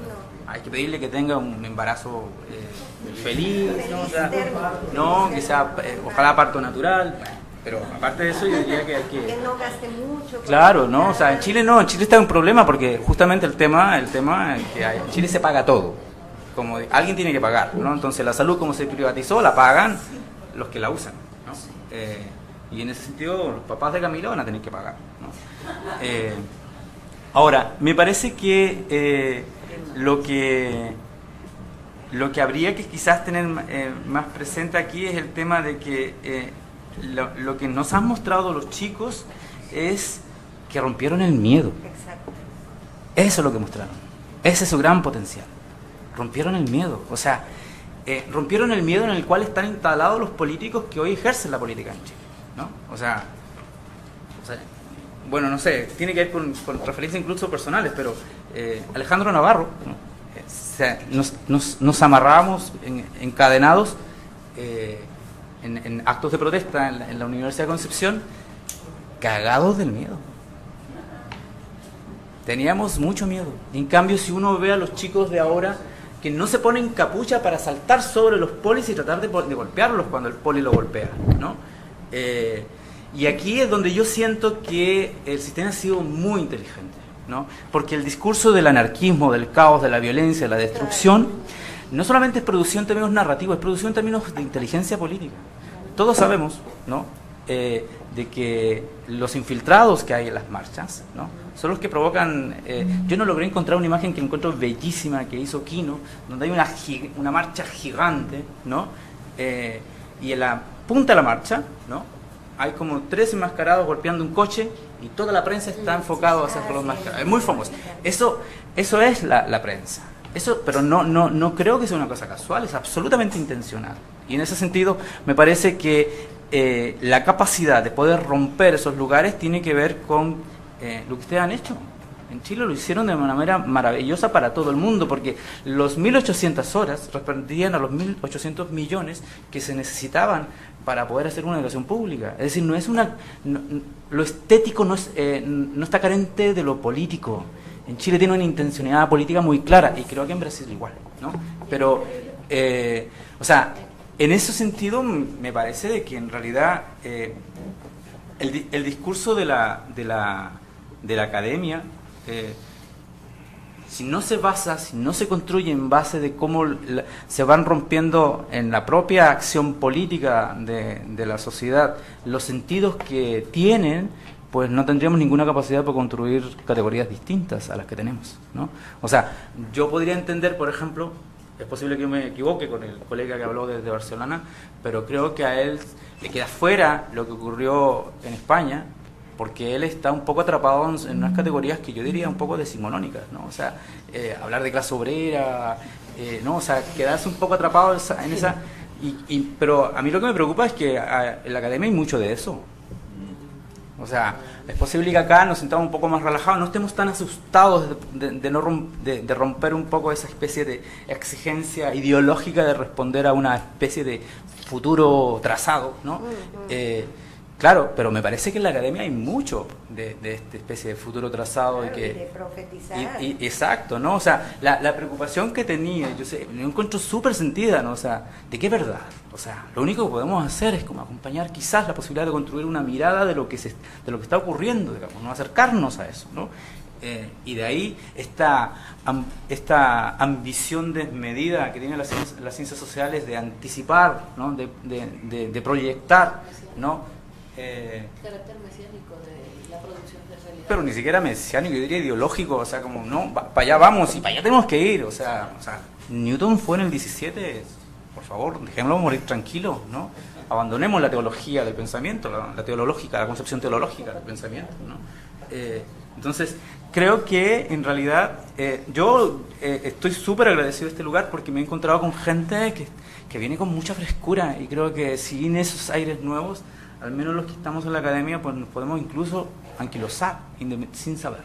Hay que pedirle que tenga un embarazo feliz, ¿no? O sea, no, que sea, ojalá parto natural, pero aparte de eso yo diría que hay que no gaste mucho. Claro, ¿no? O sea, en Chile está un problema porque justamente el tema es que en Chile se paga todo, como alguien tiene que pagar, ¿no? Entonces la salud, como se privatizó, la pagan los que la usan, ¿no? Y en ese sentido los papás de Camila van a tener que pagar, ¿no? Ahora, me parece que lo que habría que quizás tener más presente aquí es el tema de que lo que nos han mostrado los chicos es que rompieron el miedo. Exacto. Eso es lo que mostraron. Ese es su gran potencial. Rompieron el miedo. O sea, rompieron el miedo en el cual están instalados los políticos que hoy ejercen la política en Chile, ¿no? O sea, bueno, no sé, tiene que ver con referencias incluso personales, pero Alejandro Navarro, ¿no? Nos amarrábamos encadenados en actos de protesta en la Universidad de Concepción, cagados del miedo. Teníamos mucho miedo. En cambio, si uno ve a los chicos de ahora que no se ponen capucha para saltar sobre los polis y tratar de golpearlos cuando el poli lo golpea, ¿no? Y aquí es donde yo siento que el sistema ha sido muy inteligente, ¿no? Porque el discurso del anarquismo, del caos, de la violencia, de la destrucción, no solamente es producido en términos narrativos, es producido en términos de inteligencia política. Todos sabemos, ¿no? De que los infiltrados que hay en las marchas, ¿no? Son los que provocan... yo no logré encontrar una imagen que encuentro bellísima que hizo Quino, donde hay una marcha gigante, ¿no? Y en la punta de la marcha, ¿no? Hay como 3 enmascarados golpeando un coche y toda la prensa está enfocada hacia los enmascarados. Es muy famoso. Eso es la prensa. Eso, pero no creo que sea una cosa casual, es absolutamente intencional. Y en ese sentido me parece que la capacidad de poder romper esos lugares tiene que ver con lo que ustedes han hecho. En Chile lo hicieron de una manera maravillosa para todo el mundo, porque los 1.800 horas respondían a los 1.800 millones que se necesitaban para poder hacer una educación pública. Es decir, lo estético no está carente de lo político. En Chile tiene una intencionalidad política muy clara, y creo que en Brasil igual, ¿no? Pero, o sea, en ese sentido me parece de que en realidad el discurso de la academia, si no se basa, si no se construye en base de cómo se van rompiendo en la propia acción política de la sociedad los sentidos que tienen, pues no tendríamos ninguna capacidad para construir categorías distintas a las que tenemos, ¿no? O sea, yo podría entender, por ejemplo, es posible que yo me equivoque con el colega que habló desde Barcelona, pero creo que a él le queda fuera lo que ocurrió en España, porque él está un poco atrapado en unas categorías que yo diría un poco decimonónicas, ¿no? O sea, hablar de clase obrera, ¿no? O sea, quedarse un poco atrapado en esa... pero a mí lo que me preocupa es que en la academia hay mucho de eso. O sea, es posible que acá nos sintamos un poco más relajados, no estemos tan asustados de romper un poco esa especie de exigencia ideológica de responder a una especie de futuro trazado, ¿no? Claro, pero me parece que en la academia hay mucho de esta especie de futuro trazado. Claro, y que, de profetizar. Exacto, ¿no? O sea, la preocupación que tenía, me encuentro súper sentida, ¿no? O sea, ¿de qué verdad? O sea, lo único que podemos hacer es como acompañar quizás la posibilidad de construir una mirada de lo que está ocurriendo, digamos, ¿no? Acercarnos a eso, ¿no? Y de ahí esta ambición desmedida que tienen las ciencias sociales de anticipar, ¿no? de proyectar, ¿no? Carácter mesiánico de la producción de realidad. Pero ni siquiera mesiánico, yo diría ideológico, o sea, como, no, para allá vamos y para allá tenemos que ir, o sea, Newton fue en el 17, por favor, dejémoslo morir tranquilo, ¿no? Abandonemos la teología del pensamiento, la teológica, la concepción teológica del pensamiento, ¿no? Entonces, creo que en realidad yo estoy súper agradecido de este lugar porque me he encontrado con gente que viene con mucha frescura y creo que sin esos aires nuevos, al menos los que estamos en la academia, pues nos podemos incluso anquilosar sin saber.